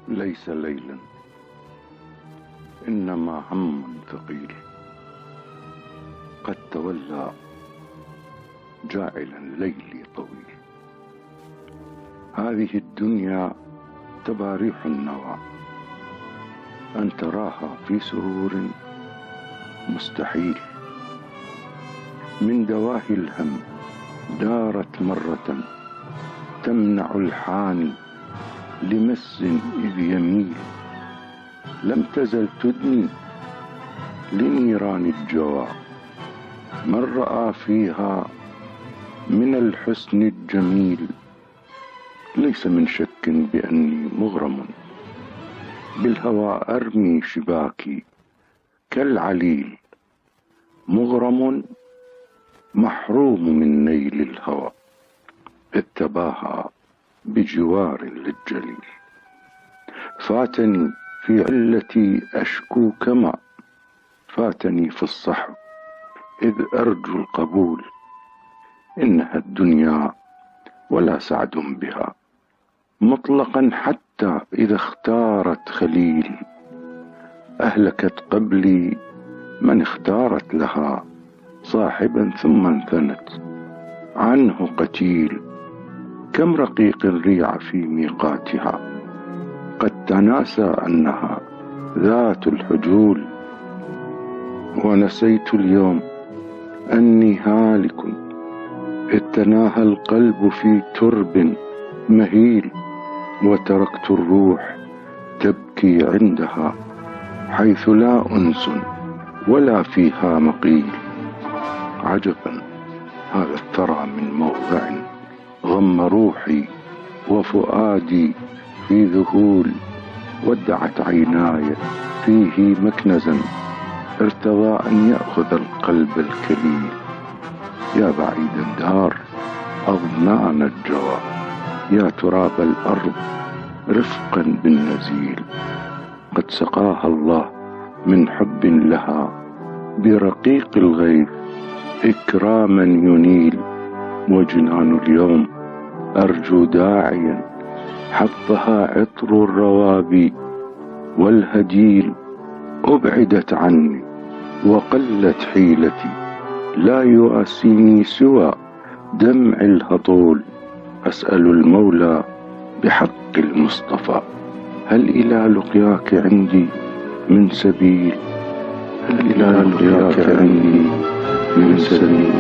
ليس ليلا إنما هم ثقيل قد تولى جاعلا ليلي طويل. هذه الدنيا تباريح النوى أن تراها في سرور مستحيل. من دواهي الهم دارت مرة تمنع الحاني لمس إذ يميل. لم تزل تدني لنيران الجوى من رأى فيها من الحسن الجميل. ليس من شك بأني مغرم بالهوى أرمي شباكي كالعليل، مغرم محروم من نيل الهوى إذ تباهى بجوار للجليل. فاتني في علتي أشكو كما فاتني في الصحو إذ أرجو القبول. إنها الدنيا ولا سعد بها مطلقا حتى إذا اختارت خليل. أهلكت قبلي من اختارت لها صاحبا ثم انثنت عنه قتيل. كم رقيق ريع في ميقاتها قد تناسى أنها ذات الحجول. ونسيت اليوم أني هالك إذ تناهى القلب في ترب مهيل. وتركت الروح تبكي عندها حيث لا أنس ولا فيها مقيل. عجبا هذا الثرى من موضع غم روحي وفؤادي في ذهول. ودعت عيناي فيه مكنزا ارتضى أن يأخذ القلب الكليل. يا بعيد الدار أضنان الجوى يا تراب الأرض رفقا بالنزيل. قد سقاها الله من حب لها برقيق الغيث إكراما ينيل. وجنان اليوم أرجو داعيا حطها عطر الروابي والهديل. أبعدت عني وقلت حيلتي لا يؤسيني سوى دمع الهطول. أسأل المولى بحق المصطفى هل إلى لقياك عندي من سبيل؟ هل إلى لقياك عندي من سبيل؟